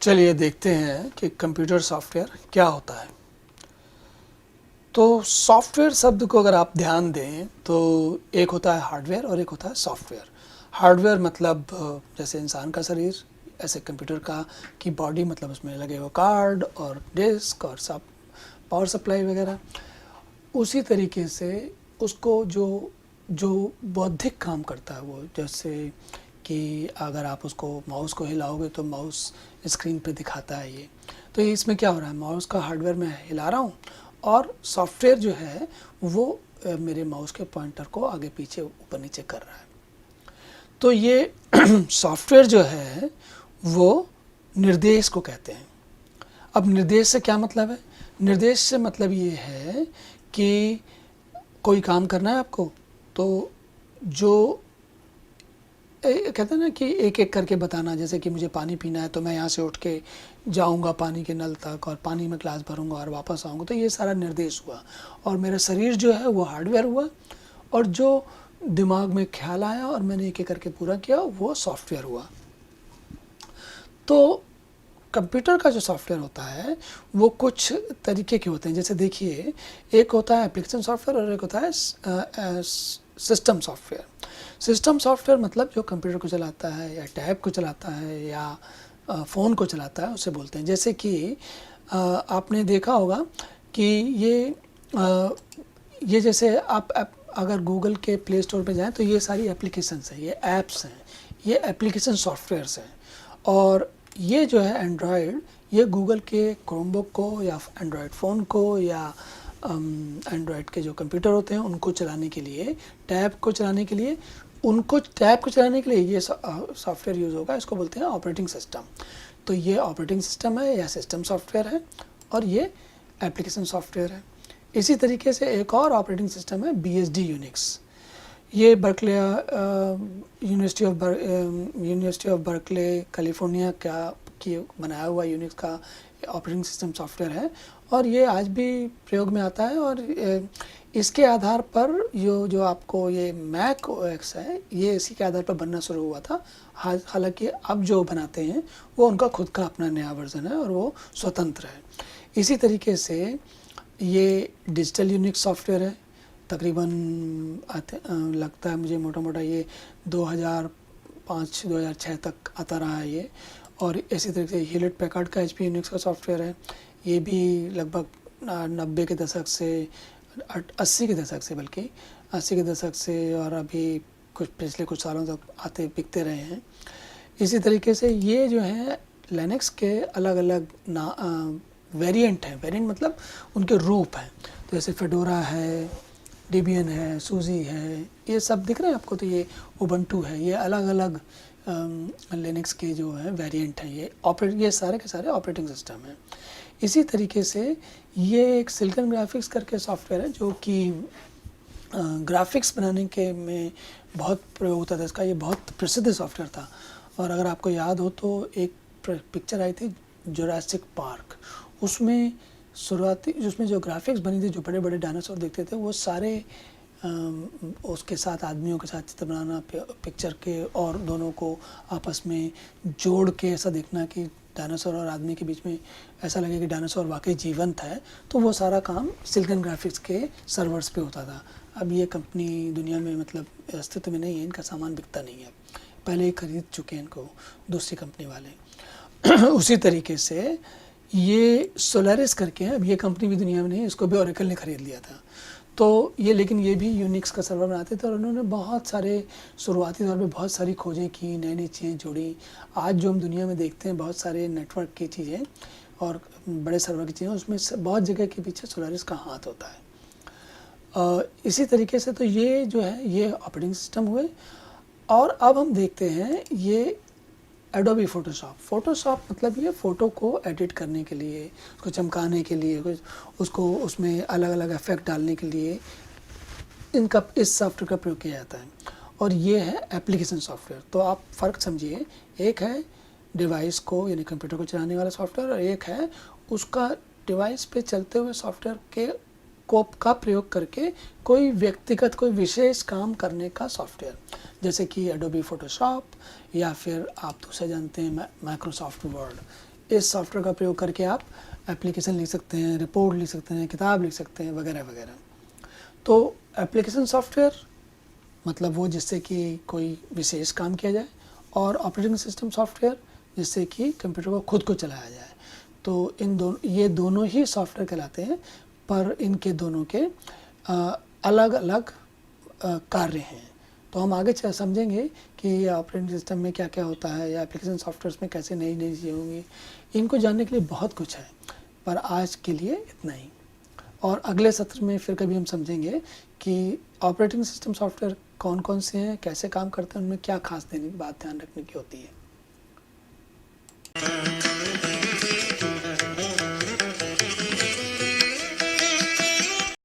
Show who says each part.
Speaker 1: चलिए देखते हैं कि कंप्यूटर सॉफ्टवेयर क्या होता है। तो सॉफ्टवेयर शब्द को अगर आप ध्यान दें तो एक होता है हार्डवेयर और एक होता है सॉफ्टवेयर। हार्डवेयर मतलब जैसे इंसान का शरीर, ऐसे कंप्यूटर का की बॉडी मतलब उसमें लगे हुए कार्ड और डिस्क और सब पावर सप्लाई वगैरह। उसी तरीके से उसको जो जो बौद्धिक काम करता है वो, जैसे कि अगर आप उसको माउस को हिलाओगे तो माउस स्क्रीन पे दिखाता है ये। तो इसमें क्या हो रहा है, माउस का हार्डवेयर मैं हिला रहा हूँ और सॉफ्टवेयर जो है वो मेरे माउस के पॉइंटर को आगे पीछे ऊपर नीचे कर रहा है। तो ये सॉफ्टवेयर जो है वो निर्देश को कहते हैं। अब निर्देश से क्या मतलब है? निर्देश से मतलब ये है कि कोई काम करना है आपको, तो जो कहते हैं ना कि एक एक करके बताना, जैसे कि मुझे पानी पीना है तो मैं यहाँ से उठ के जाऊँगा पानी के नल तक और पानी में ग्लास भरूँगा और वापस आऊँगा। तो ये सारा निर्देश हुआ और मेरा शरीर जो है वो हार्डवेयर हुआ, और जो दिमाग में ख्याल आया और मैंने एक एक करके पूरा किया वो सॉफ्टवेयर हुआ। तो कंप्यूटर का जो सॉफ्टवेयर होता है वो कुछ तरीके के होते हैं। जैसे देखिए, एक होता है एप्लीकेशन सॉफ्टवेयर और एक होता है सिस्टम सॉफ्टवेयर। सिस्टम सॉफ्टवेयर मतलब जो कंप्यूटर को चलाता है या टैब को चलाता है या फ़ोन को चलाता है, उसे बोलते हैं। जैसे कि आपने देखा होगा कि ये जैसे आप अगर गूगल के प्ले स्टोर पे जाएं तो ये सारी एप्लीकेशंस हैं, ये ऐप्स हैं, ये एप्लीकेशन सॉफ्टवेयर्स हैं। और ये जो है एंड्रॉयड, ये गूगल के क्रोमबुक को या एंड्रॉयड फ़ोन को या एंड्रॉयड के जो कंप्यूटर होते हैं उनको चलाने के लिए, टैब को चलाने के लिए, उनको टैब को चलाने के लिए ये सॉफ्टवेयर यूज़ होगा। इसको बोलते हैं ऑपरेटिंग सिस्टम। तो ये ऑपरेटिंग सिस्टम है या सिस्टम सॉफ्टवेयर है और ये एप्लीकेशन सॉफ्टवेयर है। इसी तरीके से एक और ऑपरेटिंग सिस्टम है BSD यूनिक्स। ये Berkeley university of Berkeley California की बनाया हुआ यूनिक्स का ऑपरेटिंग सिस्टम सॉफ्टवेयर है और ये आज भी प्रयोग में आता है। और इसके आधार पर जो आपको ये मैक OS है, ये इसी के आधार पर बनना शुरू हुआ था। हालांकि अब जो बनाते हैं वो उनका खुद का अपना नया वर्जन है और वो स्वतंत्र है। इसी तरीके से ये डिजिटल यूनिक्स सॉफ्टवेयर है। तकरीबन लगता है मुझे मोटा मोटा ये 2005-2006 तक आता रहा है ये। और इसी तरीके से ह्यूलेट पैकार्ड का HP यूनिक्स का सॉफ्टवेयर है। ये भी लगभग 90 के दशक से 80 के दशक से, बल्कि 80 के दशक से और अभी पिछले कुछ सालों तक आते बिकते रहे हैं। इसी तरीके से ये जो है लिनक्स के अलग अलग वेरिएंट हैं। वेरिएंट मतलब उनके रूप हैं। तो जैसे फेडोरा है, डेबियन है, सूजी है, ये सब दिख रहे हैं आपको। तो ये उबंटू है, ये अलग अलग लिनक्स के जो है वेरिएंट हैं। ये सारे के सारे ऑपरेटिंग सिस्टम हैं। इसी तरीके से ये एक सिलिकॉन ग्राफिक्स करके सॉफ्टवेयर है जो कि ग्राफिक्स बनाने के में बहुत प्रयोग होता था इसका। ये बहुत प्रसिद्ध सॉफ्टवेयर था। और अगर आपको याद हो तो एक पिक्चर आई थी जुरासिक पार्क, उसमें शुरुआती जिसमें जो ग्राफिक्स बनी थी, जो बड़े बड़े डायनासोर देखते थे, वो सारे उसके साथ आदमियों के साथ चित्र बनाना पिक्चर के और दोनों को आपस में जोड़ के ऐसा देखना कि डायनासोर और आदमी के बीच में ऐसा लगे कि डायनासोर वाकई जीवंत है। तो वो सारा काम सिलिकॉन ग्राफिक्स के सर्वर्स पे होता था। अब ये कंपनी दुनिया में मतलब अस्तित्व में नहीं है, इनका सामान बिकता नहीं है। पहले ही खरीद चुके हैं इनको दूसरी कंपनी वाले। उसी तरीके से ये सोलारिस करके हैं, अब ये कंपनी भी दुनिया में नहीं है, इसको भी ओरेकल ने खरीद लिया था। तो ये, लेकिन ये भी यूनिक्स का सर्वर बनाते थे और उन्होंने बहुत सारे शुरुआती तौर पे बहुत सारी खोजें की, नई नई चीज़ें जोड़ी। आज जो हम दुनिया में देखते हैं बहुत सारे नेटवर्क की चीज़ें और बड़े सर्वर की चीज़ें, उसमें बहुत जगह के पीछे सोलारिस का हाथ होता है। इसी तरीके से तो ये जो है ये ऑपरेटिंग सिस्टम हुए। और अब हम देखते हैं ये एडोबी फ़ोटोशॉप मतलब ये फ़ोटो को एडिट करने के लिए, उसको चमकाने के लिए, उसको उसमें अलग अलग इफेक्ट डालने के लिए इस सॉफ्टवेयर का प्रयोग किया जाता है। और ये है एप्लीकेशन सॉफ्टवेयर। तो आप फ़र्क समझिए, एक है डिवाइस को यानी कंप्यूटर को चलाने वाला सॉफ्टवेयर और एक है उसका डिवाइस पे चलते हुए सॉफ्टवेयर के कोप का प्रयोग करके कोई व्यक्तिगत कोई विशेष काम करने का सॉफ्टवेयर, जैसे कि एडोबी फ़ोटोशॉप या फिर आप दूसरा जानते हैं माइक्रोसॉफ्ट वर्ड। इस सॉफ्टवेयर का प्रयोग करके आप एप्लीकेशन लिख सकते हैं, रिपोर्ट लिख सकते हैं, किताब लिख सकते हैं, वगैरह वगैरह। तो एप्लीकेशन सॉफ्टवेयर मतलब वो जिससे कि कोई विशेष काम किया जाए, और ऑपरेटिंग सिस्टम सॉफ्टवेयर जिससे कि कंप्यूटर को खुद को चलाया जाए। तो ये दोनों ही सॉफ्टवेयर कहलाते हैं, पर इनके दोनों के अलग अलग कार्य हैं। तो हम आगे समझेंगे कि ऑपरेटिंग सिस्टम में क्या क्या होता है या एप्लीकेशन सॉफ्टवेयर में कैसे नई नई चीज़ें होंगी। इनको जानने के लिए बहुत कुछ है, पर आज के लिए इतना ही। और अगले सत्र में फिर कभी हम समझेंगे कि ऑपरेटिंग सिस्टम सॉफ्टवेयर कौन कौन से हैं, कैसे काम करते हैं, उनमें क्या खास बात ध्यान रखने की होती है।